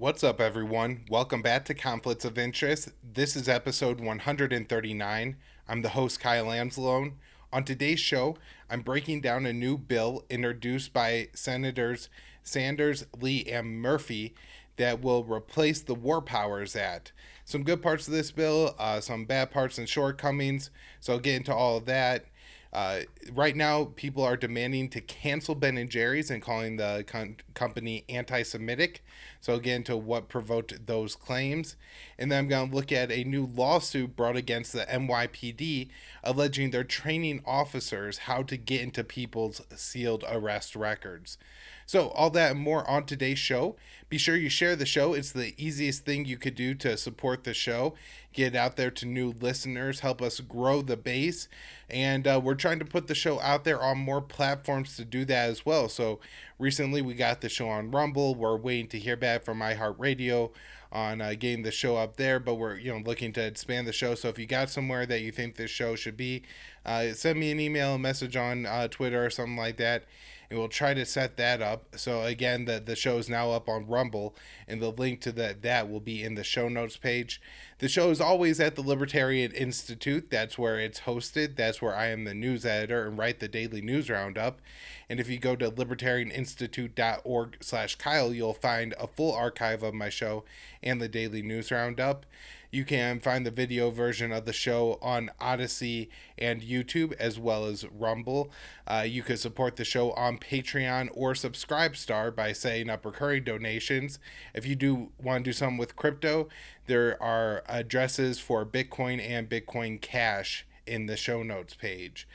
What's up, everyone? Welcome back to Conflicts of Interest. This is episode 139. I'm the host, Kyle Anzalone. On today's show, I'm breaking down a new bill introduced by Senators Sanders, Lee, and Murphy that will replace the War Powers Act. Some good parts of this bill, some bad parts and shortcomings, so I'll get into all of that. Right now, people are demanding to cancel Ben and Jerry's and calling the company anti-Semitic. So I'll get into what provoked those claims, and then I'm going to look at a new lawsuit brought against the NYPD, alleging they're training officers how to get into people's sealed arrest records. So, all that and more on today's show. Be sure you share the show. It's the easiest thing you could do to support the show. Get it out there to new listeners, help us grow the base. And we're trying to put the show out there on more platforms to do that as well. So, recently we got the show on Rumble. We're waiting to hear back from iHeartRadio on getting the show up there, but we're looking to expand the show. So if you got somewhere that you think this show should be, send me an email, a message on Twitter or something like that, and we'll try to set that up. So again, the show is now up on Rumble, and the link to that will be in the show notes page. The show is always at the Libertarian Institute. That's where it's hosted. That's where I am the news editor and write the daily news roundup. And if you go to libertarianinstitute.org/Kyle, you'll find a full archive of my show and the daily news roundup. You can find the video version of the show on Odyssey and YouTube, as well as Rumble. You can support the show on Patreon or Subscribestar by setting up recurring donations. If you do want to do something with crypto, there are addresses for Bitcoin and Bitcoin Cash in the show notes page.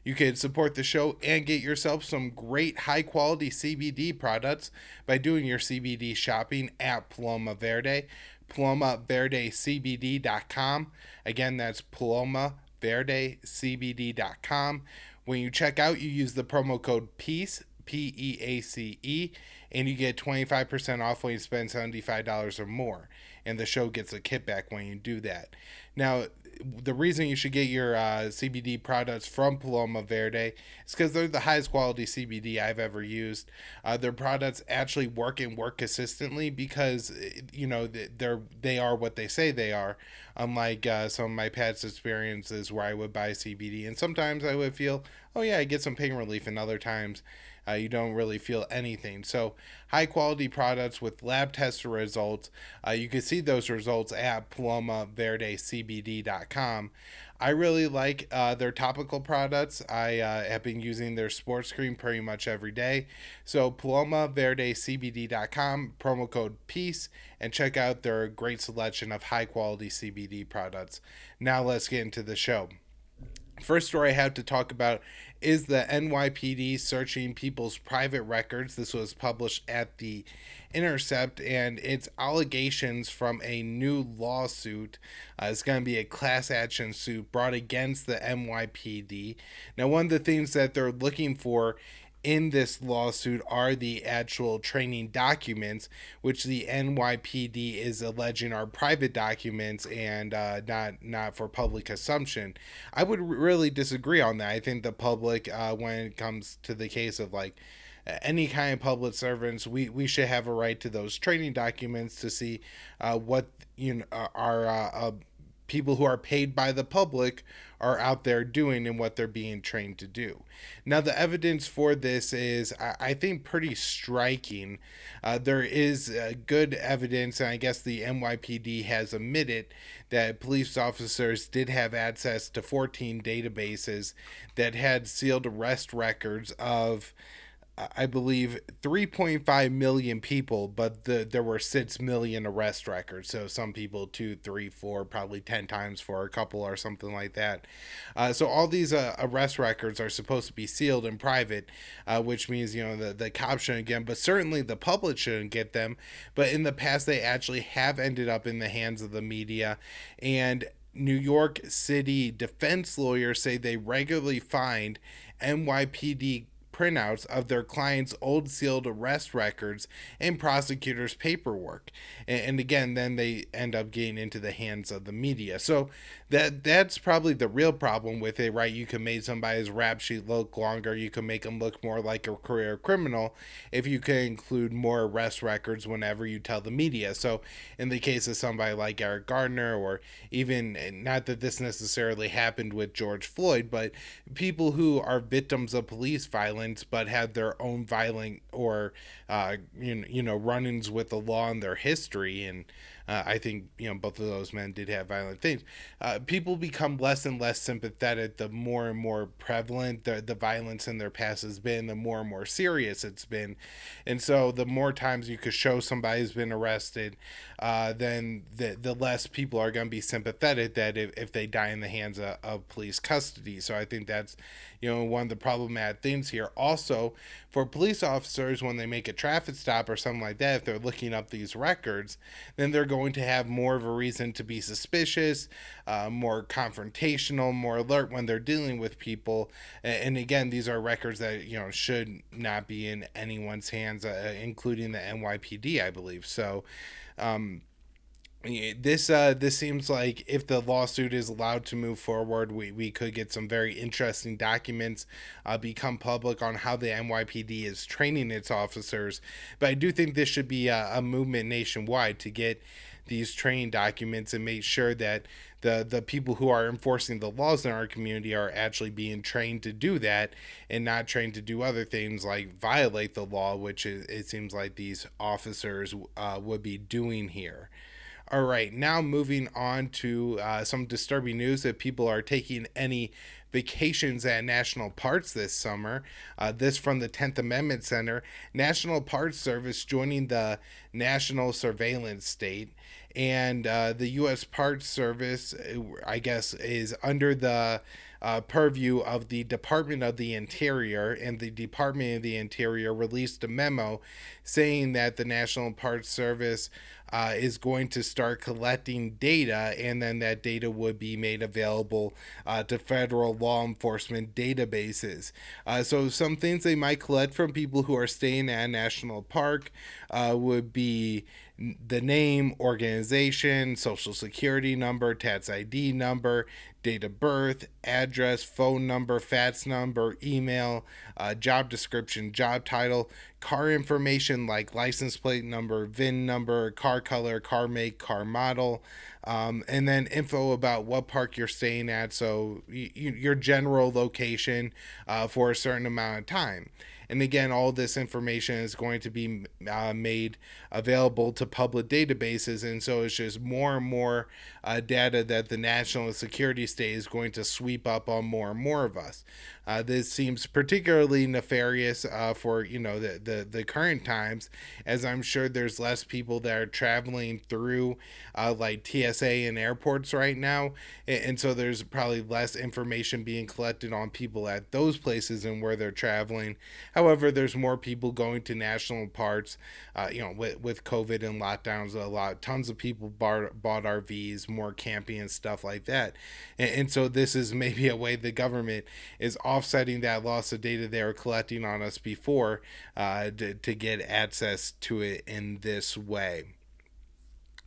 You can support the show and get yourself some great high-quality CBD products by doing your CBD shopping at Paloma Verde. PalomaVerdeCBD.com. Again, that's PalomaVerdeCBD.com. When you check out, you use the promo code PEACE, PEACE, and you get 25% off when you spend $75 or more. And the show gets a kickback when you do that. Now, the reason you should get your CBD products from Paloma Verde is because they're the highest quality CBD I've ever used. Their products actually work consistently because they are what they say they are. Unlike some of my past experiences where I would buy CBD and sometimes I would feel, oh yeah, I get some pain relief, and other times you don't really feel anything. So high quality products with lab tested results. You can see those results at PalomaVerdeCBD.com. I really like their topical products. I have been using their sports cream pretty much every day. So PalomaVerdeCBD.com, promo code PEACE, and check out their great selection of high quality CBD products. Now let's get into the show. First story I have to talk about is the NYPD searching people's private records. This was published at The Intercept, and it's allegations from a new lawsuit. It's going to be a class action suit brought against the NYPD. Now, one of the things that they're looking for in this lawsuit are the actual training documents, which the NYPD is alleging are private documents and not for public consumption. I would really disagree on that. I think the public, when it comes to the case of any kind of public servants, we should have a right to those training documents to see what are people who are paid by the public are out there doing and what they're being trained to do. Now, the evidence for this is, I think, pretty striking. There is good evidence, and I guess the NYPD has admitted that police officers did have access to 14 databases that had sealed arrest records of, I believe, 3.5 million people, but there were 6 million arrest records. So some people 2, 3, 4, probably 10 times for a couple or something like that. So all these arrest records are supposed to be sealed in private, which means, the cops shouldn't get them, but certainly the public shouldn't get them. But in the past, they actually have ended up in the hands of the media. And New York City defense lawyers say they regularly find NYPD printouts of their clients' old sealed arrest records and prosecutors' paperwork. And again, then they end up getting into the hands of the media. So that's probably the real problem with it, right? You can make somebody's rap sheet look longer. You can make them look more like a career criminal if you can include more arrest records whenever you tell the media. So in the case of somebody like Eric Gardner, or even, not that this necessarily happened with George Floyd, but people who are victims of police violence but have their own violent or run-ins with the law in their history, and I think both of those men did have violent things. People become less and less sympathetic the more and more prevalent the violence in their past has been, the more and more serious it's been. And so the more times you could show somebody's been arrested, then the less people are going to be sympathetic that if they die in the hands of police custody. So I think that's one of the problematic things here. Also, for police officers, when they make a traffic stop or something like that, if they're looking up these records, then they're going to have more of a reason to be suspicious, more confrontational, more alert when they're dealing with people. And again, these are records that should not be in anyone's hands, including the NYPD, I believe. So this seems like if the lawsuit is allowed to move forward, we could get some very interesting documents become public on how the NYPD is training its officers. But I do think this should be a movement nationwide to get these training documents and make sure that the people who are enforcing the laws in our community are actually being trained to do that and not trained to do other things like violate the law, which it seems like these officers would be doing here. All right, now moving on to some disturbing news that people are taking any vacations at national parks this summer. This from the 10th Amendment Center. National Park Service joining the National Surveillance State. And the U.S. Park Service, I guess, is under the purview of the Department of the Interior, and the Department of the Interior released a memo saying that the National Park Service is going to start collecting data, and then that data would be made available to federal law enforcement databases. So some things they might collect from people who are staying at a national park would be the name, organization, social security number, tax ID number, date of birth, address, phone number, fax number, email, job description, job title, car information like license plate number, VIN number, car color, car make, car model, and then info about what park you're staying at, so your general location for a certain amount of time. And again, all this information is going to be made available to public databases, and so it's just more and more data that the national security state is going to sweep up on more and more of us. This seems particularly nefarious for the current times, as I'm sure there's less people that are traveling through like TSA and airports right now, and so there's probably less information being collected on people at those places and where they're traveling. However, there's more people going to national parks. With COVID and lockdowns, tons of people bought RVs, more camping and stuff like that, and so this is maybe a way the government is offsetting that loss of data they were collecting on us before to get access to it in this way.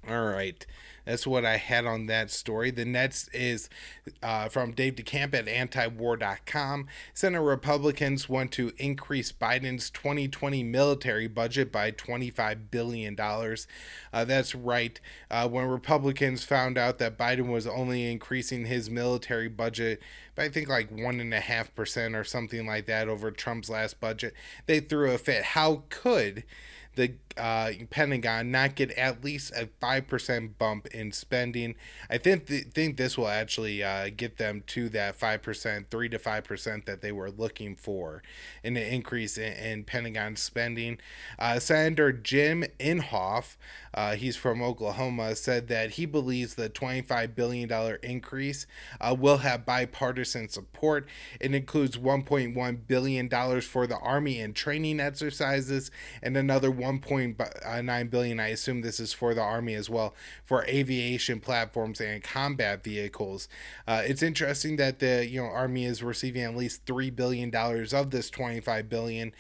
All right, that's what I had on that story. The next is from Dave DeCamp at antiwar.com. Senate Republicans want to increase Biden's 2020 military budget by $25 billion. That's right. When Republicans found out that Biden was only increasing his military budget by, I think, like 1.5% or something like that over Trump's last budget, they threw a fit. How could the Pentagon not get at least a 5% bump in spending? I think this will actually get them to that 5%, 3 to 5% that they were looking for in an increase in Pentagon spending. Senator Jim Inhofe, he's from Oklahoma, said that he believes the $25 billion increase will have bipartisan support. It includes $1.1 billion for the Army and training exercises, and another 1.9 billion. I assume this is for the Army as well, for aviation platforms and combat vehicles. It's interesting that the Army is receiving at least $3 billion of this 25 billion,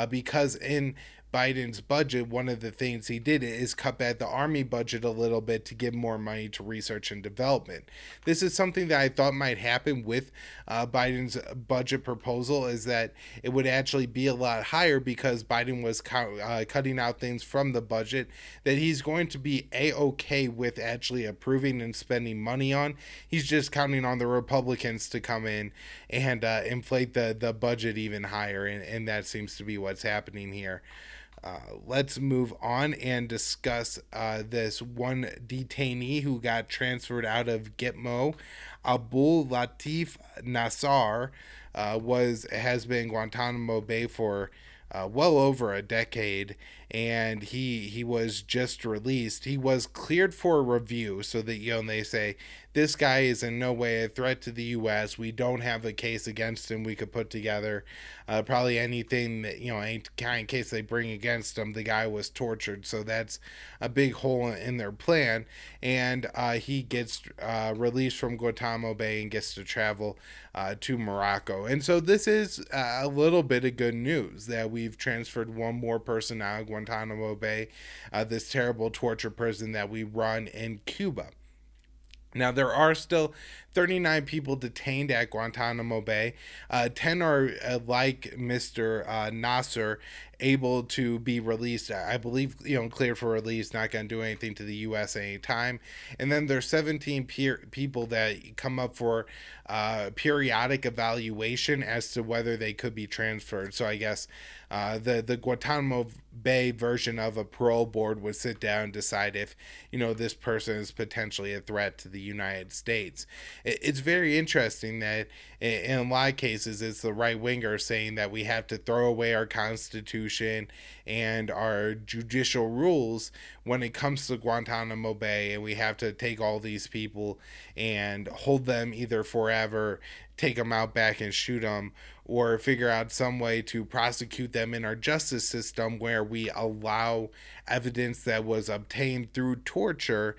because in Biden's budget, one of the things he did is cut back the Army budget a little bit to give more money to research and development. This is something that I thought might happen with Biden's budget proposal, is that it would actually be a lot higher because Biden was cutting out things from the budget that he's going to be a-okay with actually approving and spending money on. He's just counting on the Republicans to come in and inflate the budget even higher, and that seems to be what's happening here. Let's move on and discuss this one detainee who got transferred out of Gitmo. Abdul Latif Nassar has been in Guantanamo Bay for well over a decade, and he was just released. He was cleared for review, so that they say this guy is in no way a threat to the U.S. We don't have a case against him we could put together. Probably anything that any kind of case they bring against him, the guy was tortured, so that's a big hole in their plan. And he gets released from Guantanamo Bay and gets to travel to Morocco. And so this is a little bit of good news that we've transferred one more person out of Guantanamo Bay, this terrible torture prison that we run in Cuba. Now, there are still 39 people detained at Guantanamo Bay. 10 are, like Mr. Nasser, able to be released. I believe, cleared for release, not going to do anything to the U.S. at any time. And then there's 17 people that come up for periodic evaluation as to whether they could be transferred. So I guess the Guantanamo Bay version of a parole board would sit down and decide if, this person is potentially a threat to the United States. It's very interesting that in a lot of cases it's the right wingers saying that we have to throw away our Constitution and our judicial rules when it comes to Guantanamo Bay, and we have to take all these people and hold them either forever, take them out back and shoot them, or figure out some way to prosecute them in our justice system where we allow evidence that was obtained through torture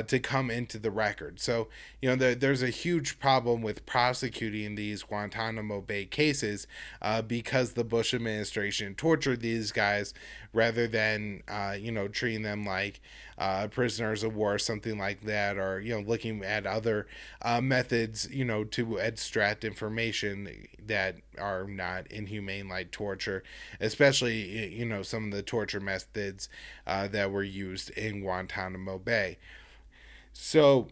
to come into the record. So, there's a huge problem with prosecuting these Guantanamo Bay cases because the Bush administration tortured these guys rather than, treating them like prisoners of war, something like that, or, looking at other methods, to extract information that are not inhumane, like torture, especially, some of the torture methods that were used in Guantanamo Bay. So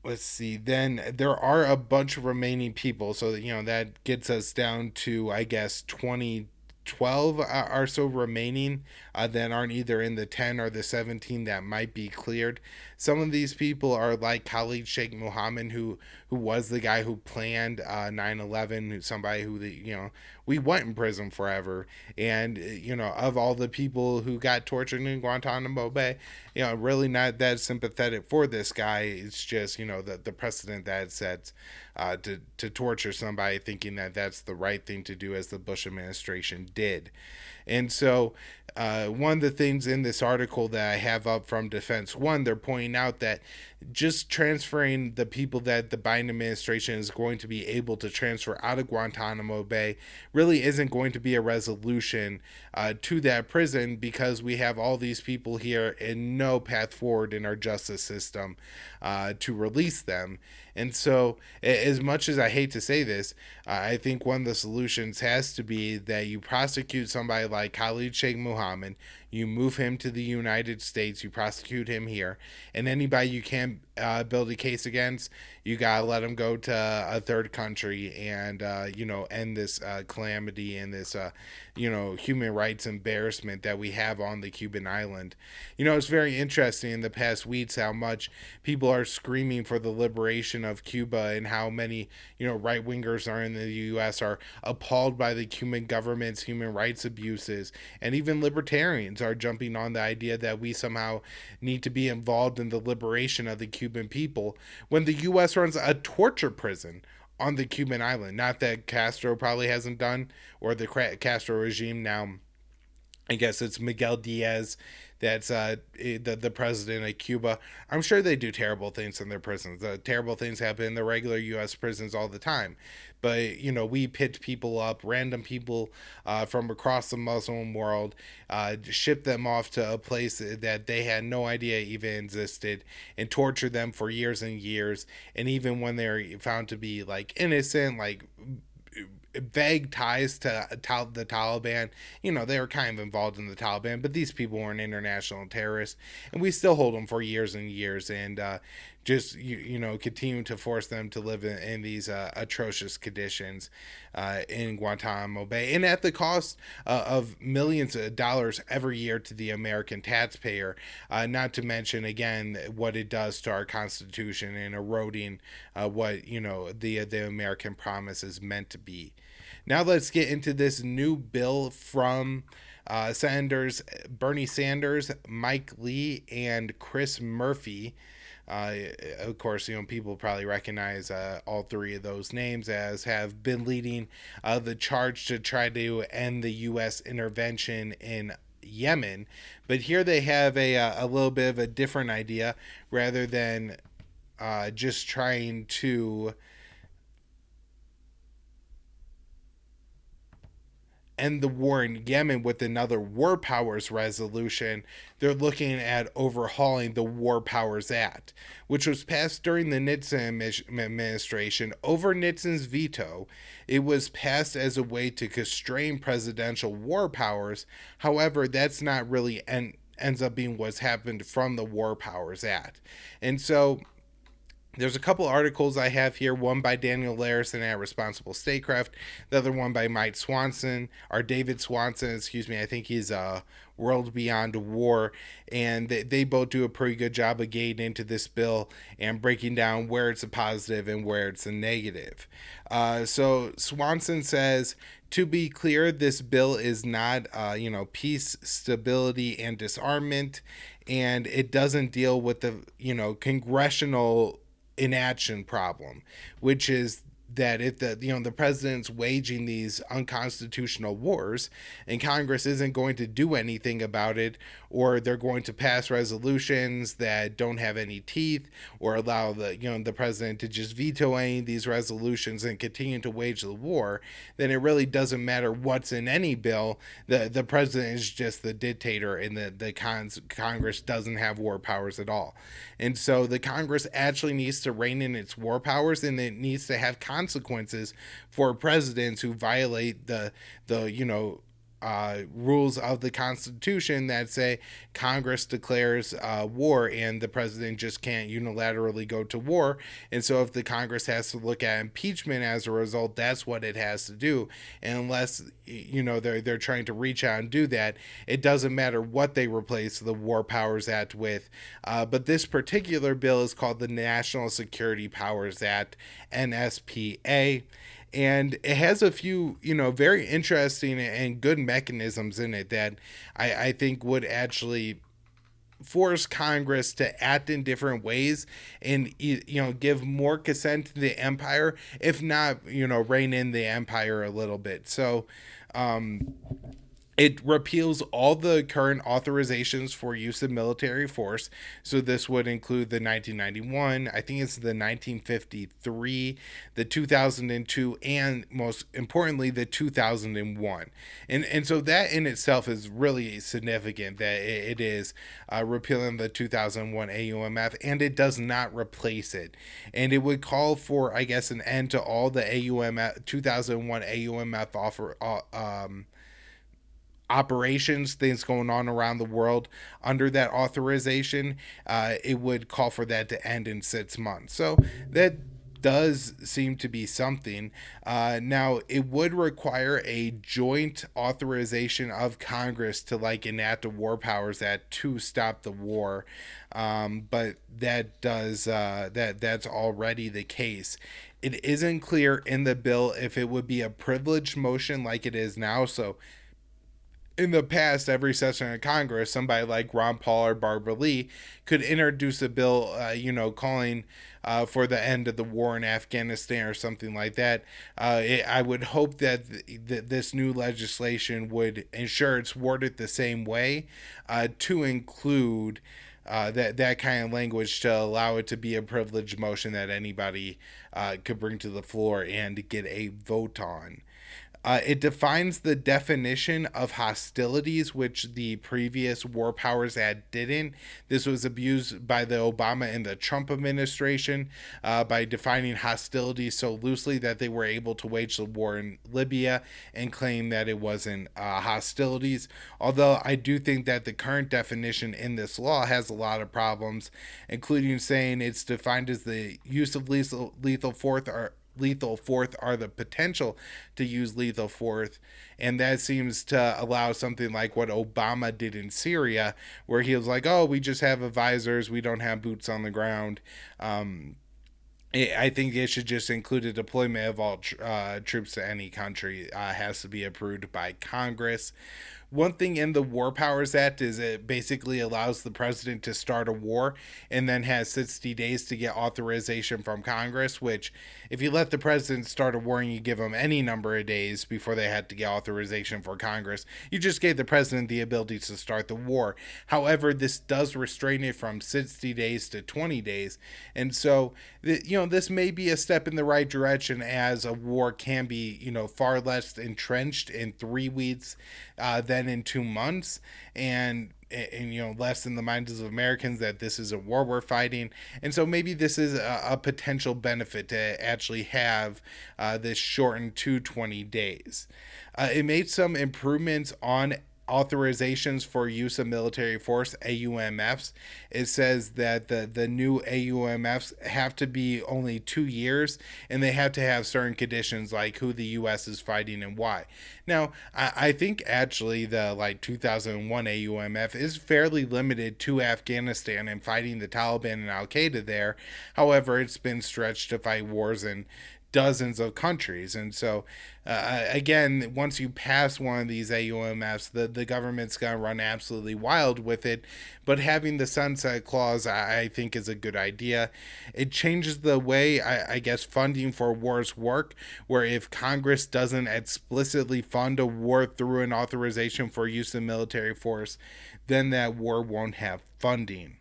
let's see, then there are a bunch of remaining people, so that gets us down to, I guess, 12 or so remaining that aren't either in the 10 or the 17 that might be cleared. Some of these people are like Khalid Sheikh Mohammed, who was the guy who planned 9/11, somebody who we want in prison forever. And of all the people who got tortured in Guantanamo Bay, really not that sympathetic for this guy. It's just the precedent that it sets to torture somebody, thinking that that's the right thing to do, as the Bush administration did. And so one of the things in this article that I have up from Defense One, they're pointing out that just transferring the people that the Biden administration is going to be able to transfer out of Guantanamo Bay really isn't going to be a resolution to that prison, because we have all these people here and no path forward in our justice system to release them. And so, as much as I hate to say this, I think one of the solutions has to be that you prosecute somebody like Khalid Sheikh Mohammed, you move him to the United States, you prosecute him here, and anybody you can build a case against, you gotta let him go to a third country and end this calamity and this human rights embarrassment that we have on the Cuban island. It's very interesting in the past weeks how much people are screaming for the liberation of Cuba, and how many right wingers are in the U.S. are appalled by the Cuban government's human rights abuses, and even libertarians are jumping on the idea that we somehow need to be involved in the liberation of the Cuban people, when the U.S. runs a torture prison on the Cuban island. Not that Castro probably hasn't done, or the Castro regime now I guess it's Miguel Diaz, that's the president of Cuba. I'm sure they do terrible things in their prisons. Terrible things happen in the regular U.S. prisons all the time. But, we pit people up, random people from across the Muslim world, ship them off to a place that they had no idea even existed, and torture them for years and years. And even when they're found to be like innocent, like vague ties to the Taliban. They were kind of involved in the Taliban, but these people weren't international terrorists, and we still hold them for years and years, and just continue to force them to live in these atrocious conditions in Guantanamo Bay, and at the cost of millions of dollars every year to the American taxpayer. Not to mention again what it does to our Constitution and eroding what the American promise is meant to be. Now let's get into this new bill from Senators Bernie Sanders, Mike Lee, and Chris Murphy. Of course, people probably recognize all three of those names as have been leading the charge to try to end the U.S. intervention in Yemen. But here they have a little bit of a different idea rather than just trying to end the war in Yemen with another War Powers resolution. They're looking at overhauling the War Powers Act, which was passed during the Nixon administration over Nixon's veto. It was passed as a way to constrain presidential war powers. However, that's not really ends up being what's happened from the War Powers Act. And so there's a couple articles I have here, one by Daniel Larison at Responsible Statecraft, the other one by Mike Swanson, or David Swanson, excuse me. I think he's World Beyond War, and they both do a pretty good job of getting into this bill and breaking down where it's a positive and where it's a negative. So Swanson says, to be clear, this bill is not, peace, stability, and disarmament, and it doesn't deal with the, congressional inaction problem, which is that if the president's waging these unconstitutional wars and Congress isn't going to do anything about it, or they're going to pass resolutions that don't have any teeth, or allow the president to just veto any of these resolutions and continue to wage the war, then it really doesn't matter what's in any bill. The president is just the dictator, and the Congress doesn't have war powers at all. And so the Congress actually needs to rein in its war powers, and it needs to have consequences for presidents who violate the rules of the Constitution that say Congress declares war and the president just can't unilaterally go to war. And so if the Congress has to look at impeachment as a result, that's what it has to do. And unless they're trying to reach out and do that, it doesn't matter what they replace the War Powers Act with. But this particular bill is called the National Security Powers Act, NSPA. And it has a few, very interesting and good mechanisms in it that I think would actually force Congress to act in different ways and, give more consent to the empire, if not, rein in the empire a little bit. So, it repeals all the current authorizations for use of military force. So this would include the 1991, I think it's the 1953, the 2002, and most importantly, the 2001. And so that in itself is really significant that it is repealing the 2001 AUMF, and it does not replace it. And it would call for, I guess, an end to all the AUMF 2001 AUMF operations, things going on around the world under that authorization. It would call for that to end in 6 months. So that does seem to be something. Now, it would require a joint authorization of Congress to enact a War Powers Act to stop the war. But that's already the case. It isn't clear in the bill if it would be a privileged motion like it is now. So in the past, every session of Congress, somebody like Ron Paul or Barbara Lee could introduce a bill, calling for the end of the war in Afghanistan or something like that. I would hope that this new legislation would ensure it's worded the same way to include that kind of language to allow it to be a privileged motion that anybody could bring to the floor and get a vote on. It defines the definition of hostilities, which the previous War Powers Act didn't. This was abused by the Obama and the Trump administration by defining hostilities so loosely that they were able to wage the war in Libya and claim that it wasn't hostilities. Although I do think that the current definition in this law has a lot of problems, including saying it's defined as the use of lethal force or lethal force are the potential to use lethal force, and that seems to allow something like what Obama did in Syria, where he was like, "Oh, we just have advisors, we don't have boots on the ground." I think it should just include a deployment of all troops to any country has to be approved by Congress. One thing in the War Powers Act is it basically allows the president to start a war and then has 60 days to get authorization from Congress, which if you let the president start a war and you give them any number of days before they had to get authorization for Congress, you just gave the president the ability to start the war. However, this does restrain it from 60 days to 20 days. And so, this may be a step in the right direction, as a war can be, far less entrenched in 3 weeks than in 2 months, and less in the minds of Americans that this is a war we're fighting. And so maybe this is a potential benefit to actually have this shortened to 20 days. It made some improvements on authorizations for use of military force, AUMFs. It says that the new AUMFs have to be only 2 years, and they have to have certain conditions like who the U.S. is fighting and why. Now, I think actually the 2001 AUMF is fairly limited to Afghanistan and fighting the Taliban and Al Qaeda there. However, it's been stretched to fight wars in dozens of countries. And so, again, once you pass one of these AUMFs, the government's going to run absolutely wild with it. But having the sunset clause, I think, is a good idea. It changes the way, I guess, funding for wars work, where if Congress doesn't explicitly fund a war through an authorization for use of military force, then that war won't have funding.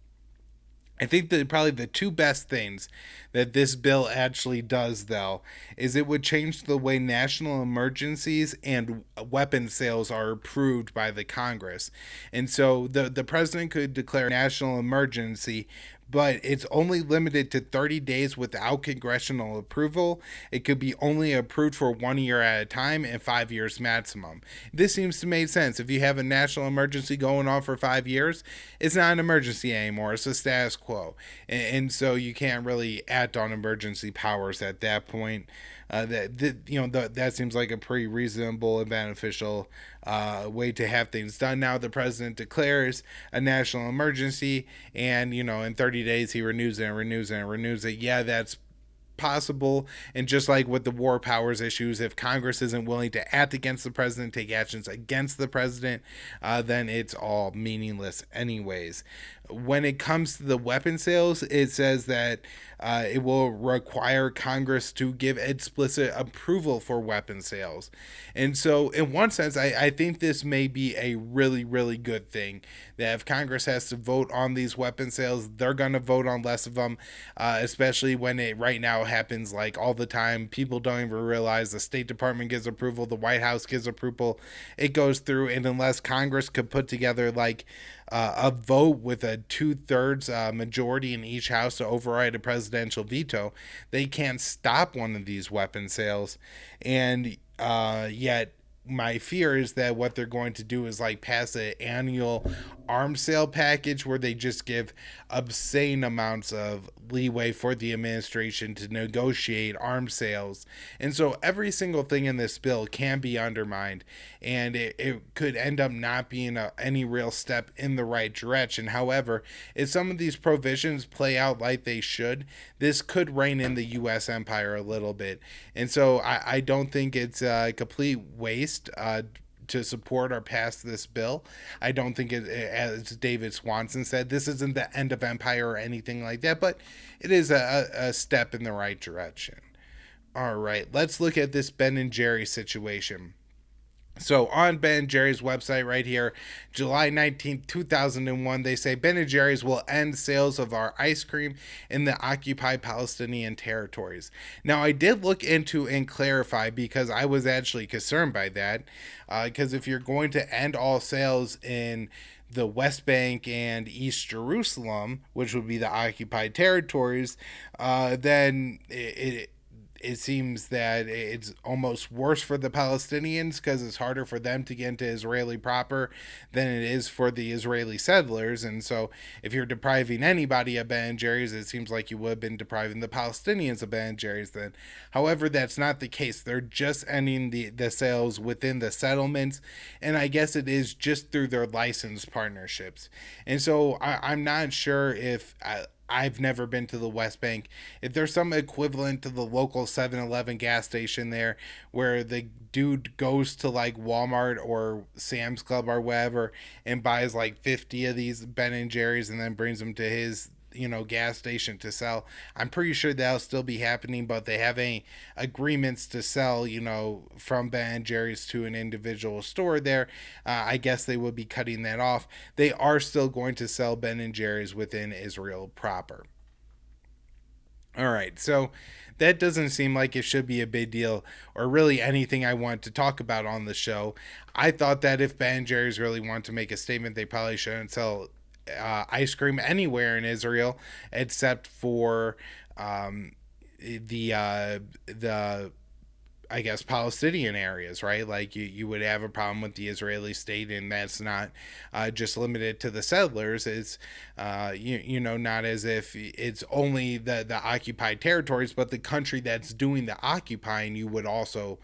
I think that probably the 2 best things that this bill actually does, though, is it would change the way national emergencies and weapon sales are approved by the Congress. And so the president could declare national emergency, but it's only limited to 30 days without congressional approval. It could be only approved for 1 year at a time and 5 years maximum. This seems to make sense. If you have a national emergency going on for 5 years, it's not an emergency anymore. It's a status quo. And so you can't really act on emergency powers at that point. That seems like a pretty reasonable and beneficial way to have things done. Now the president declares a national emergency, and in 30 days he renews it and renews it and renews it. Yeah, that's possible. And just like with the war powers issues, if Congress isn't willing to act against the president, take actions against the president, then it's all meaningless anyways. When it comes to the weapon sales, it says that it will require Congress to give explicit approval for weapon sales. And so, in one sense, I think this may be a really, really good thing. That if Congress has to vote on these weapon sales, they're going to vote on less of them, especially when it right now happens like all the time. People don't even realize the State Department gives approval, the White House gives approval, it goes through, and unless Congress could put together a vote with a 2/3 majority in each house to override a presidential veto, they can't stop one of these weapon sales. And yet my fear is that what they're going to do is pass an annual arms sale package where they just give obscene amounts of leeway for the administration to negotiate arms sales. And so every single thing in this bill can be undermined, and it could end up not being any real step in the right direction. However, if some of these provisions play out like they should, this could rein in the U.S. empire a little bit. And so I don't think it's a complete waste to support or pass this bill. I don't think as David Swanson said, this isn't the end of empire or anything like that, but it is a step in the right direction. All right, let's look at this Ben and Jerry situation. So on Ben & Jerry's website right here, July 19th, 2001, they say Ben & Jerry's will end sales of our ice cream in the occupied Palestinian territories. Now, I did look into and clarify because I was actually concerned by that. Because if you're going to end all sales in the West Bank and East Jerusalem, which would be the occupied territories, then it seems that it's almost worse for the Palestinians because it's harder for them to get into Israeli proper than it is for the Israeli settlers. And so, if you're depriving anybody of Ben and Jerry's, it seems like you would have been depriving the Palestinians of Ben and Jerry's then. However, that's not the case. They're just ending the sales within the settlements, and I guess it is just through their licensed partnerships. And so, I'm not sure if. I've never been to the West Bank. If there's some equivalent to the local 7-Eleven gas station there where the dude goes to like Walmart or Sam's Club or whatever and buys like 50 of these Ben and Jerry's and then brings them to his gas station to sell. I'm pretty sure that'll still be happening, but they have any agreements to sell from Ben and Jerry's to an individual store there. I guess they would be cutting that off. They are still going to sell Ben and Jerry's within Israel proper. All right, so that doesn't seem like it should be a big deal or really anything I want to talk about on the show. I thought that if Ben and Jerry's really want to make a statement, they probably shouldn't sell ice cream anywhere in Israel except for the I guess Palestinian areas, right? Like you would have a problem with the Israeli state, and that's not just limited to the settlers. It's not as if it's only the occupied territories, but the country that's doing the occupying, you would also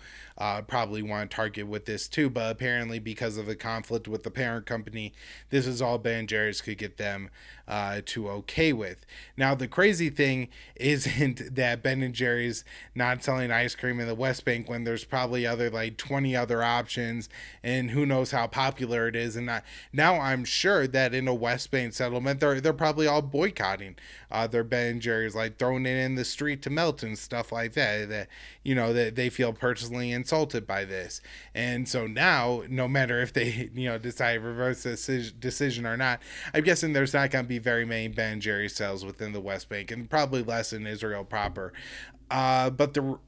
probably want to target with this too. But apparently, because of the conflict with the parent company, this is all Ben and Jerry's could get them to okay with. Now, the crazy thing isn't that Ben and Jerry's not selling ice cream in the West Bank when there's probably like 20 other options, and who knows how popular it is. And now I'm sure that in a West Bank settlement, they're probably all boycotting their Ben and Jerry's, like throwing it in the street to melt and stuff like that. That they feel personally insulted by this, and so now, no matter if they decide to reverse this decision or not, I'm guessing there's not going to be very many Ben and Jerry's sales within the West Bank, and probably less in Israel proper. But the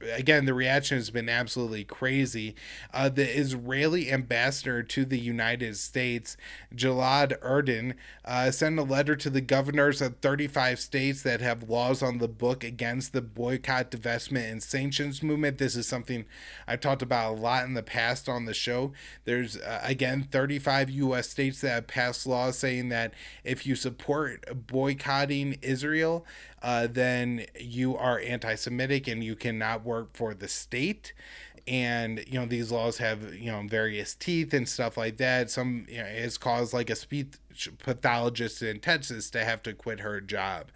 reaction has been absolutely crazy. The Israeli ambassador to the United States, Gilad Erdan, sent a letter to the governors of 35 states that have laws on the book against the boycott, divestment, and sanctions movement. This is something I've talked about a lot in the past on the show. There's, 35 U.S. states that have passed laws saying that if you support boycotting Israel, then you are anti-Semitic and you cannot work for the state. And these laws have various teeth and stuff like that. Some it's caused like a speech pathologist in Texas to have to quit her job.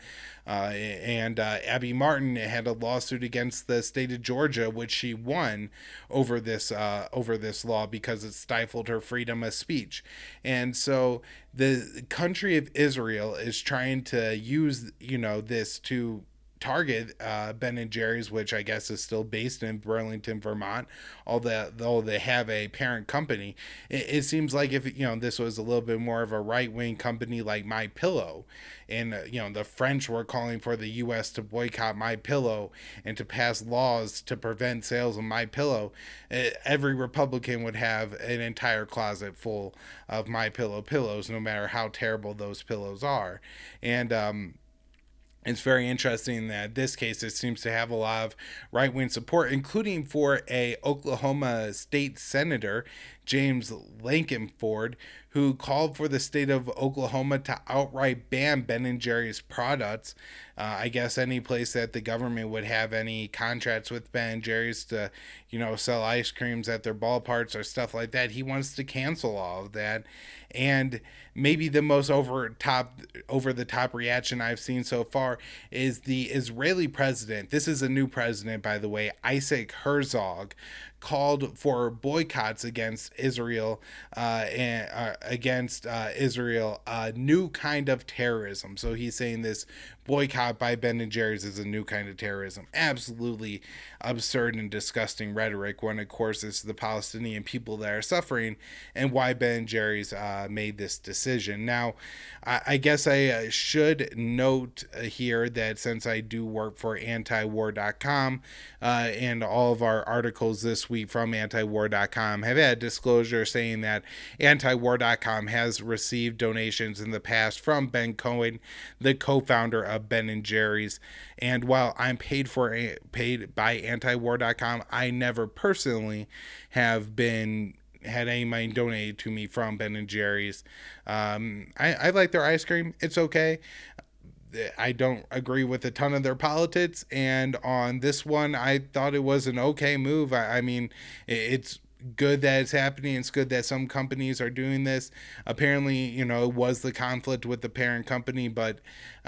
And Abby Martin had a lawsuit against the state of Georgia, which she won over this law because it stifled her freedom of speech. And so the country of Israel is trying to use this to target Ben and Jerry's, which I guess is still based in Burlington, Vermont, although they have a parent company. It seems like if this was a little bit more of a right-wing company like My Pillow, and the French were calling for the U.S. to boycott My Pillow and to pass laws to prevent sales of My Pillow, every Republican would have an entire closet full of My Pillow pillows, no matter how terrible those pillows are. And it's very interesting that in this case it seems to have a lot of right-wing support, including for a Oklahoma state senator, James Lankford, who called for the state of Oklahoma to outright ban Ben and Jerry's products. I guess any place that the government would have any contracts with Ben and Jerry's to, sell ice creams at their ballparks or stuff like that, he wants to cancel all of that. And maybe the most over the top reaction I've seen so far is the Israeli president. This is a new president, by the way, Isaac Herzog, called for boycotts against Israel and against Israel, a new kind of terrorism. So he's saying this boycott by Ben and Jerry's is a new kind of terrorism. Absolutely absurd and disgusting rhetoric when, of course, it's the Palestinian people that are suffering, and why Ben and Jerry's made this decision. Now, I guess I should note here that since I do work for antiwar.com, and all of our articles this week from antiwar.com have had disclosure saying that antiwar.com has received donations in the past from Ben Cohen, the co-founder of Ben and Jerry's. And while I'm paid by antiwar.com, I never personally have had any money donated to me from Ben and Jerry's. I like their ice cream. It's okay. I don't agree with a ton of their politics, and on this one, I thought it was an okay move. I mean, it's good that it's happening. It's good that some companies are doing this. Apparently, it was the conflict with the parent company, but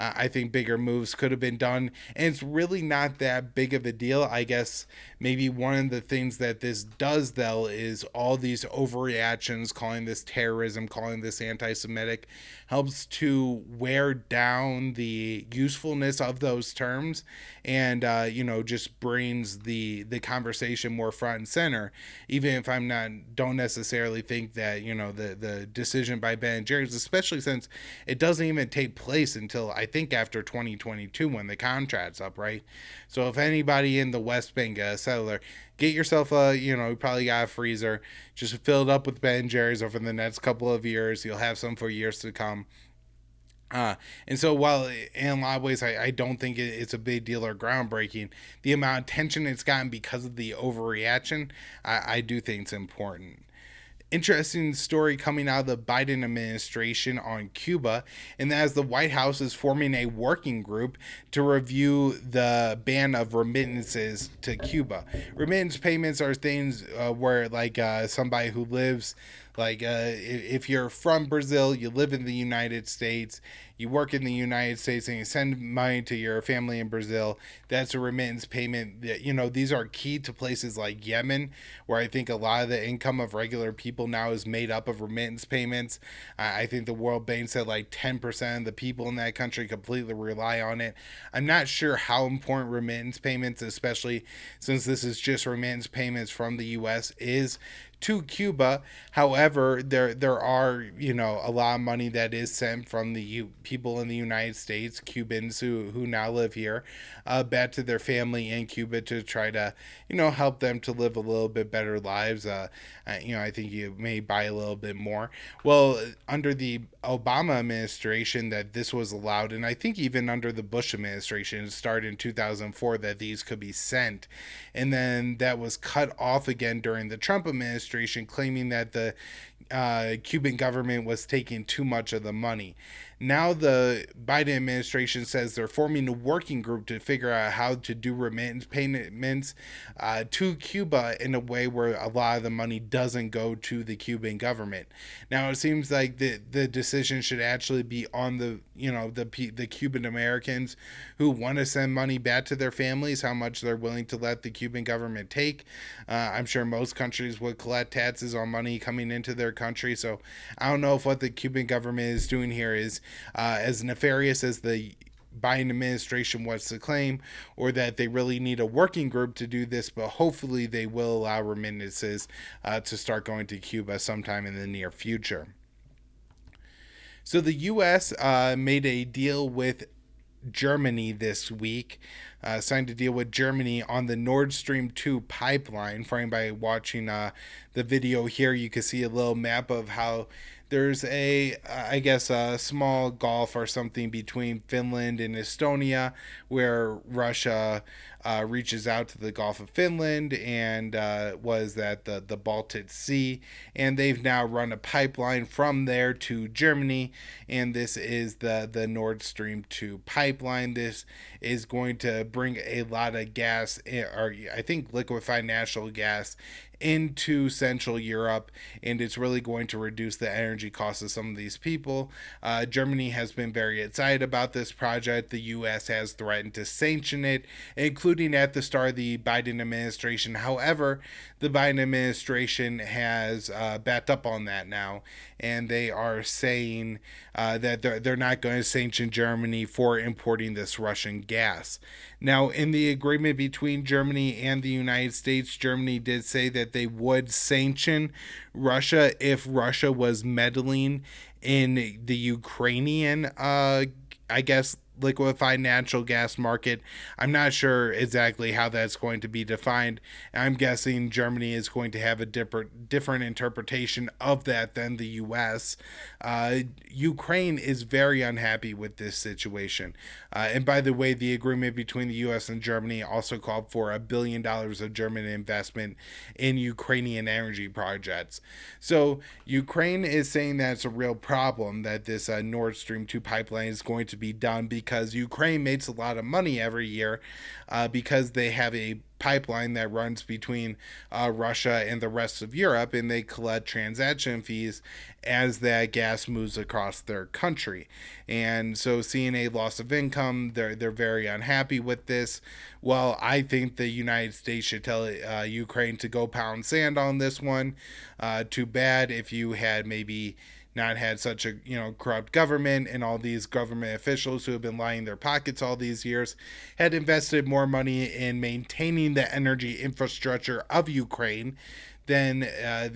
I think bigger moves could have been done. And it's really not that big of a deal. I guess maybe one of the things that this does, though, is all these overreactions, calling this terrorism, calling this anti-Semitic, helps to wear down the usefulness of those terms, and just brings the conversation more front and center. Even if don't necessarily think that the decision by Ben and Jerry's, especially since it doesn't even take place until I think after 2022 when the contract's up, right? So if anybody in the West Bank settler, get yourself you probably got a freezer, just fill it up with Ben and Jerry's over the next couple of years. You'll have some for years to come. And so while in a lot of ways I don't think it's a big deal or groundbreaking, the amount of attention it's gotten because of the overreaction, I do think it's important. Interesting story coming out of the Biden administration on Cuba, and that is the White House is forming a working group to review the ban of remittances to Cuba. Remittance payments are things where, like, somebody who lives, like, if you're from Brazil, you live in the United States, you work in the United States, and you send money to your family in Brazil, that's a remittance payment. These are key to places like Yemen, where I think a lot of the income of regular people now is made up of remittance payments. I think the World Bank said like 10% of the people in that country completely rely on it. I'm not sure how important remittance payments, especially since this is just remittance payments from the U.S., is to Cuba. However, there are a lot of money that is sent from the people in the United States, Cubans who now live here, back to their family in Cuba to try to help them to live a little bit better lives. I think you may buy a little bit more. Well, under the Obama administration, that this was allowed, and I think even under the Bush administration, it started in 2004 that these could be sent, and then that was cut off again during the Trump administration, claiming that the Cuban government was taking too much of the money. Now the Biden administration says they're forming a working group to figure out how to do remittance payments to Cuba in a way where a lot of the money doesn't go to the Cuban government. Now it seems like the decision should actually be on the Cuban Americans who want to send money back to their families, how much they're willing to let the Cuban government take. I'm sure most countries would collect taxes on money coming into their country, so I don't know if what the Cuban government is doing here is as nefarious as the Biden administration wants to claim, or that they really need a working group to do this, but hopefully they will allow remittances to start going to Cuba sometime in the near future. So the U.S. Made a deal with Germany this week, signed a deal with Germany on the Nord Stream 2 pipeline. For anybody watching the video here, you can see a little map of how there's a small gulf or something between Finland and Estonia, where Russia reaches out to the Gulf of Finland and was at the Baltic Sea, and they've now run a pipeline from there to Germany, and this is the Nord Stream 2 pipeline. This is going to bring a lot of gas, or I think liquefied natural gas, into Central Europe, and it's really going to reduce the energy costs of some of these people. Germany has been very excited about this project. The U.S. has threatened to sanction it, including at the start of the Biden administration. However, the Biden administration has backed up on that now, and they are saying that they're not going to sanction Germany for importing this Russian gas. Now, in the agreement between Germany and the United States, Germany did say that they would sanction Russia if Russia was meddling in the Ukrainian, I guess, liquefied natural gas market. I'm not sure exactly how that's going to be defined. I'm guessing Germany is going to have a different interpretation of that than the U.S. Ukraine is very unhappy with this situation. And by the way, the agreement between the U.S. and Germany also called for $1 billion of German investment in Ukrainian energy projects. So Ukraine is saying that it's a real problem that this Nord Stream 2 pipeline is going to be done because Ukraine makes a lot of money every year because they have a pipeline that runs between Russia and the rest of Europe, and they collect transaction fees as that gas moves across their country. And so, seeing a loss of income, they're very unhappy with this. Well, I think the United States should tell Ukraine to go pound sand on this one. Too bad if you had maybe not had such a corrupt government, and all these government officials who have been lining their pockets all these years had invested more money in maintaining the energy infrastructure of Ukraine, then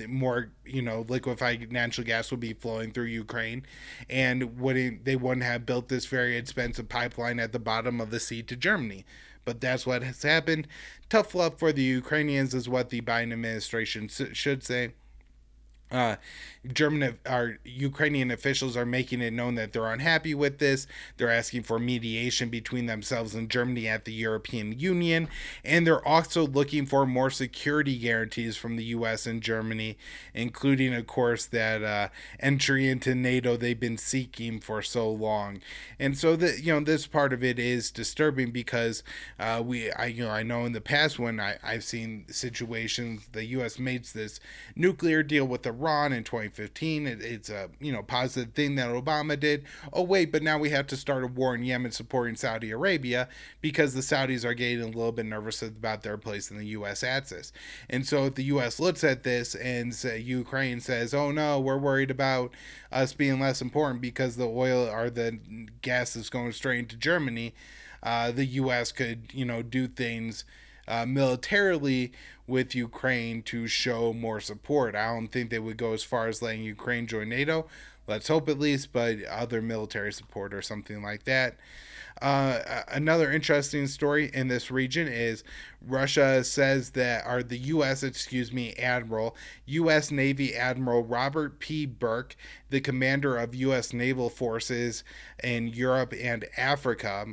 more liquefied natural gas would be flowing through Ukraine, and they wouldn't have built this very expensive pipeline at the bottom of the sea to Germany. But that's what has happened. Tough love for the Ukrainians is what the Biden administration should say. Ukrainian officials are making it known that they're unhappy with this. They're asking for mediation between themselves and Germany at the European Union, and they're also looking for more security guarantees from the U.S. and Germany, including, of course, that entry into NATO they've been seeking for so long. And so this part of it is disturbing because I know in the past when I've seen situations the U.S. makes this nuclear deal with Iran in 2015. It's a positive thing that Obama did. Oh wait, but now we have to start a war in Yemen supporting Saudi Arabia because the Saudis are getting a little bit nervous about their place in the U.S. axis. And so if the U.S. looks at this and Ukraine says, "Oh no, we're worried about us being less important because the oil or the gas is going straight into Germany," the U.S. could do things militarily with Ukraine to show more support. I don't think they would go as far as letting Ukraine join NATO. Let's hope at least, but other military support or something like that. Another interesting story in this region is Russia says that, or the U.S. Admiral, U.S. Navy Admiral Robert P. Burke, the commander of U.S. naval forces in Europe and Africa,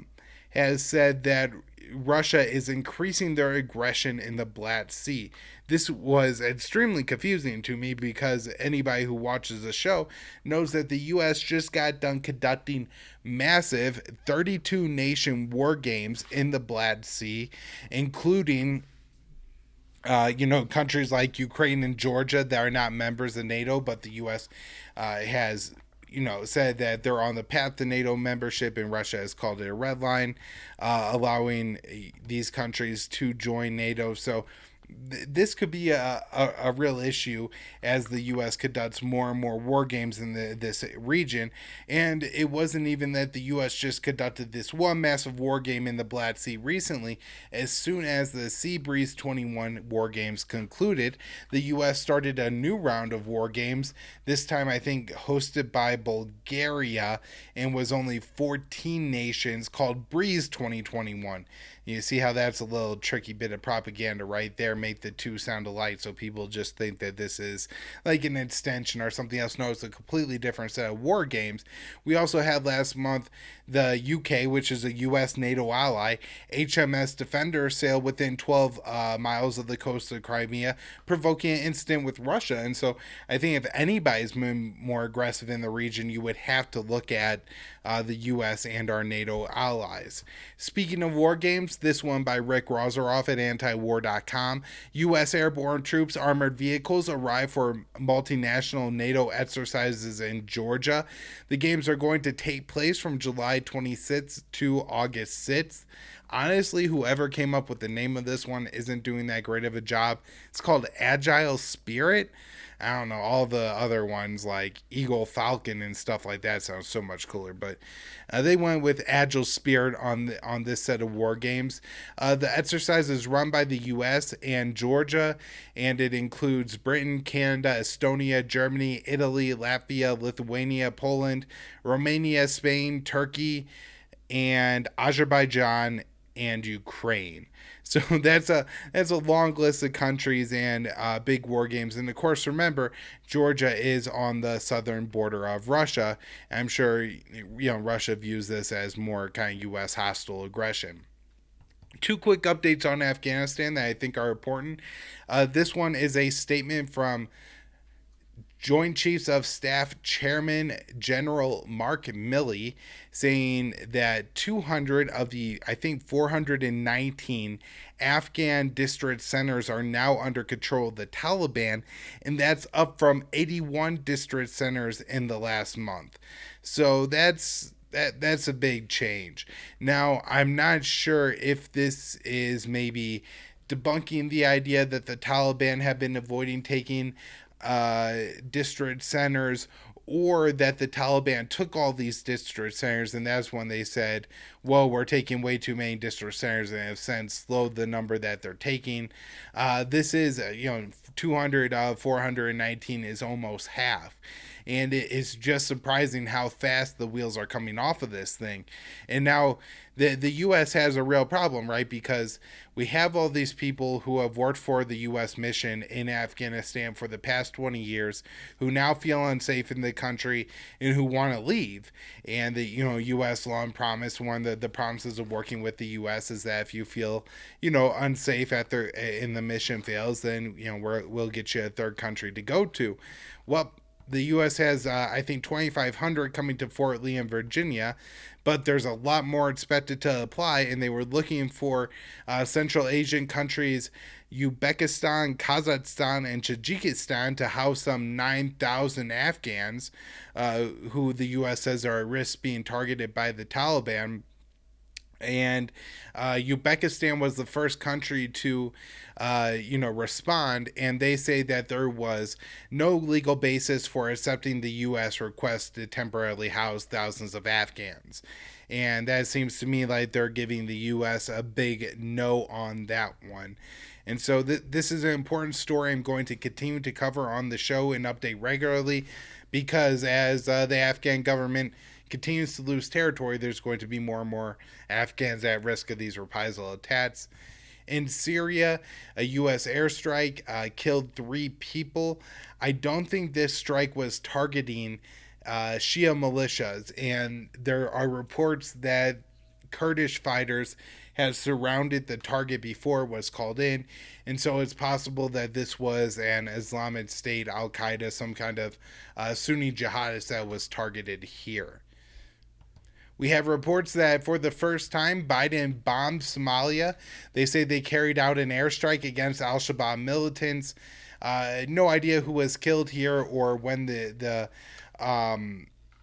has said that Russia is increasing their aggression in the Black Sea. This was extremely confusing to me because anybody who watches the show knows that the U.S. just got done conducting massive 32 nation war games in the Black Sea, including countries like Ukraine and Georgia that are not members of NATO, but the U.S. Has said that they're on the path to NATO membership, and Russia has called it a red line, allowing these countries to join NATO. So this could be a real issue as the U.S. conducts more and more war games in this region. And it wasn't even that the U.S. just conducted this one massive war game in the Black Sea recently. As soon as the Sea Breeze 21 war games concluded, the U.S. started a new round of war games, this time I think hosted by Bulgaria, and was only 14 nations, called Breeze 2021. You see how that's a little tricky bit of propaganda right there, make the two sound alike so people just think that this is like an extension or something else. No, it's a completely different set of war games. We also had last month the UK, which is a US NATO ally, HMS Defender sailed within 12 miles of the coast of Crimea, provoking an incident with Russia. And so I think if anybody's been more aggressive in the region, you would have to look at the US and our NATO allies. Speaking of war games, this one by Rick Roseroff at antiwar.com U.S. airborne troops armored vehicles arrive for multinational NATO exercises in Georgia. The games are going to take place from July 26th to August 6th. Honestly, whoever came up with the name of this one isn't doing that great of a job. It's called Agile Spirit. I don't know, all the other ones like Eagle Falcon and stuff like that sounds so much cooler, but they went with Agile Spirit on this set of war games. The exercise is run by the U.S. and Georgia, and it includes Britain, Canada, Estonia, Germany, Italy, Latvia, Lithuania, Poland, Romania, Spain, Turkey, and Azerbaijan and Ukraine. So that's a long list of countries and big war games. And of course, remember, Georgia is on the southern border of Russia. I'm sure Russia views this as more kind of U.S. hostile aggression. Two quick updates on Afghanistan that I think are important. This one is a statement from Joint Chiefs of Staff Chairman General Mark Milley saying that 200 of the, I think, 419 Afghan district centers are now under control of the Taliban, and that's up from 81 district centers in the last month. So that's a big change. Now, I'm not sure if this is maybe debunking the idea that the Taliban have been avoiding taking district centers, or that the Taliban took all these district centers, and that's when they said, well, we're taking way too many district centers, and have since slowed the number that they're taking. This is 200 of 419 is almost half, and it's just surprising how fast the wheels are coming off of this thing. And now the U.S. has a real problem, right? Because we have all these people who have worked for the U.S. mission in Afghanistan for the past 20 years who now feel unsafe in the country and who want to leave. And the U.S. law and promise, one of the promises of working with the U.S. is that if you feel unsafe in the mission fails, then we'll get you a third country to go to. Well, the U.S. has, I think, 2,500 coming to Fort Lee in Virginia, but there's a lot more expected to apply, and they were looking for Central Asian countries, Uzbekistan, Kazakhstan, and Tajikistan to house some 9,000 Afghans who the U.S. says are at risk being targeted by the Taliban. And Uzbekistan was the first country to, respond, and they say that there was no legal basis for accepting the U.S. request to temporarily house thousands of Afghans. And that seems to me like they're giving the U.S. a big no on that one. And so this is an important story I'm going to continue to cover on the show and update regularly, because as the Afghan government continues to lose territory, there's going to be more and more Afghans at risk of these reprisal attacks. In Syria, a U.S. airstrike killed 3 people. I don't think this strike was targeting Shia militias, and there are reports that Kurdish fighters had surrounded the target before it was called in, and so it's possible that this was an Islamic State, Al-Qaeda, some kind of Sunni jihadist that was targeted here. We have reports that for the first time, Biden bombed Somalia. They say they carried out an airstrike against al-Shabaab militants. No idea who was killed here or when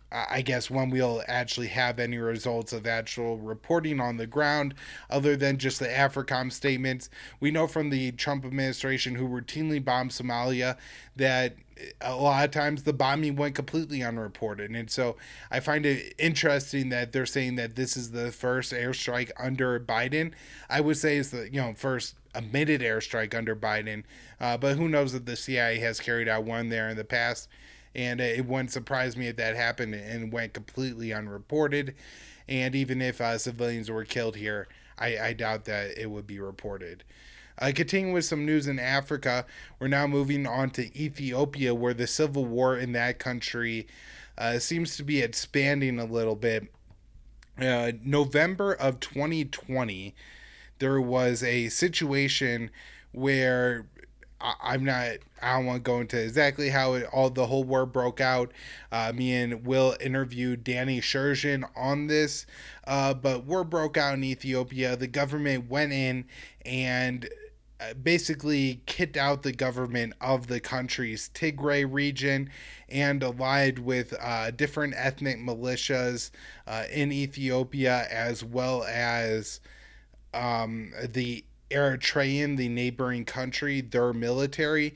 I guess when we'll actually have any results of actual reporting on the ground, other than just the AFRICOM statements. We know from the Trump administration, who routinely bombed Somalia, that a lot of times the bombing went completely unreported. And so I find it interesting that they're saying that this is the first airstrike under Biden. I would say it's the first admitted airstrike under Biden, but who knows if the CIA has carried out one there in the past. And it wouldn't surprise me if that happened and went completely unreported. And even if civilians were killed here, I doubt that it would be reported. Continuing with some news in Africa, we're now moving on to Ethiopia, where the civil war in that country seems to be expanding a little bit. November of 2020, there was a situation where I don't want to go into exactly how the whole war broke out. Me and Will interviewed Danny Sherjan on this, but war broke out in Ethiopia. The government went in and basically kicked out the government of the country's Tigray region and allied with different ethnic militias in Ethiopia, as well as the Eritrean, the neighboring country, their military,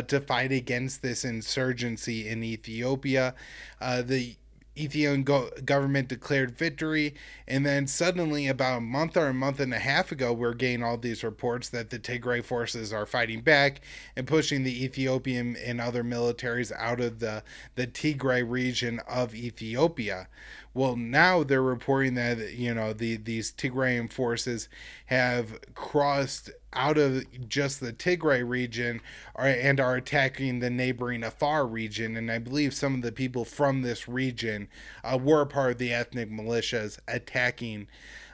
to fight against this insurgency in Ethiopia. The Ethiopian government declared victory, and then suddenly, about a month or a month and a half ago, we're getting all these reports that the Tigray forces are fighting back and pushing the Ethiopian and other militaries out of the Tigray region of Ethiopia. Well, now they're reporting that these Tigrayan forces have crossed out of just the Tigray region and are attacking the neighboring Afar region. And I believe some of the people from this region were part of the ethnic militias attacking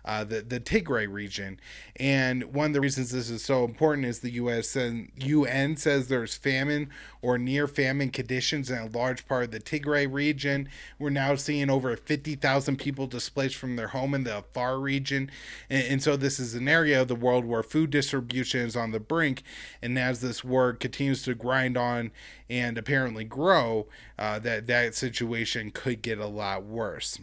the Tigray region. And one of the reasons this is so important is the UN says there's famine or near famine conditions in a large part of the Tigray region. We're now seeing over 50,000 people displaced from their home in the Afar region. And so this is an area of the world where food distribution is on the brink. And as this war continues to grind on and apparently grow, that situation could get a lot worse.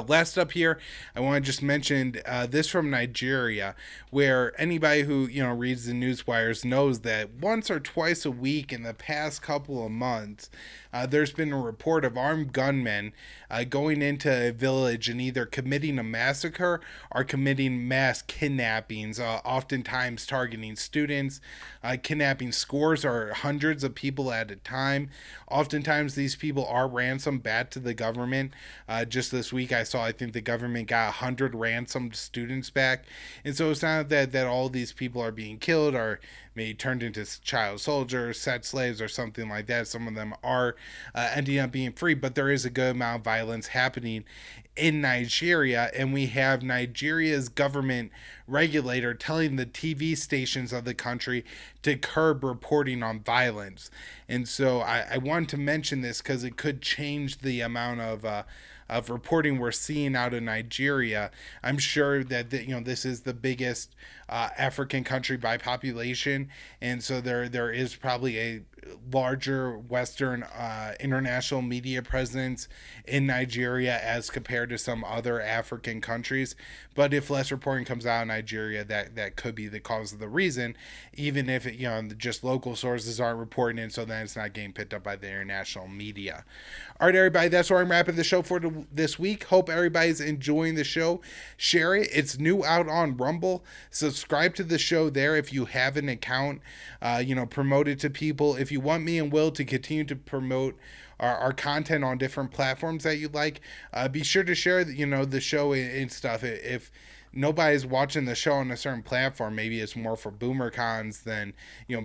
Last up here, I want to just mention this from Nigeria, where anybody who reads the news wires knows that once or twice a week in the past couple of months, there's been a report of armed gunmen going into a village and either committing a massacre or committing mass kidnappings, oftentimes targeting students, kidnapping scores or hundreds of people at a time. Oftentimes, these people are ransomed back to the government. Just this week, I think the government got 100 ransomed students back. And so it's not that all these people are being killed or maybe turned into child soldiers, set slaves, or something like that. Some of them are ending up being free, but there is a good amount of violence happening in Nigeria, and we have Nigeria's government regulator telling the TV stations of the country to curb reporting on violence. And so I wanted to mention this because it could change the amount of reporting we're seeing out of Nigeria. I'm sure that this is the biggest African country by population, and so there is probably a larger Western international media presence in Nigeria as compared to some other African countries. But if less reporting comes out of Nigeria, that could be the cause of the reason, even if just local sources aren't reporting it, so then it's not getting picked up by the international media. All right, everybody, that's where I'm wrapping the show for this week. Hope everybody's enjoying the show. Share it. It's new out on Rumble. Subscribe to the show there if you have an account. Promote it to people. If you want me and Will to continue to promote our content on different platforms that you like, be sure to share the show and stuff. If nobody's watching the show on a certain platform, maybe it's more for boomer cons than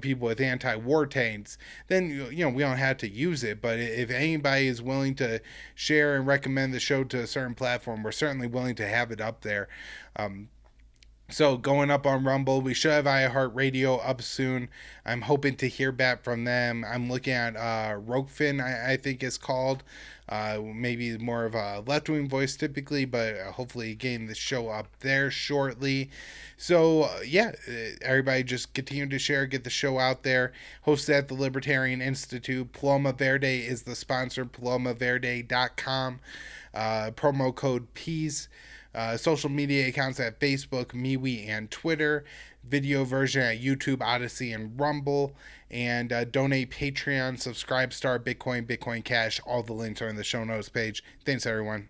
people with anti-war taints, then we don't have to use it. But if anybody is willing to share and recommend the show to a certain platform, we're certainly willing to have it up there. So going up on Rumble, we should have iHeartRadio up soon. I'm hoping to hear back from them. I'm looking at Rokefin, I think it's called. Maybe more of a left-wing voice typically, but hopefully getting the show up there shortly. So everybody just continue to share, get the show out there. Hosted at the Libertarian Institute. Paloma Verde is the sponsor, palomaverde.com. Promo code PEACE. Social media accounts at Facebook, MeWe, and Twitter. Video version at YouTube, Odyssey, and Rumble. And donate Patreon, Subscribe Star, Bitcoin, Bitcoin Cash. All the links are in the show notes page. Thanks, everyone.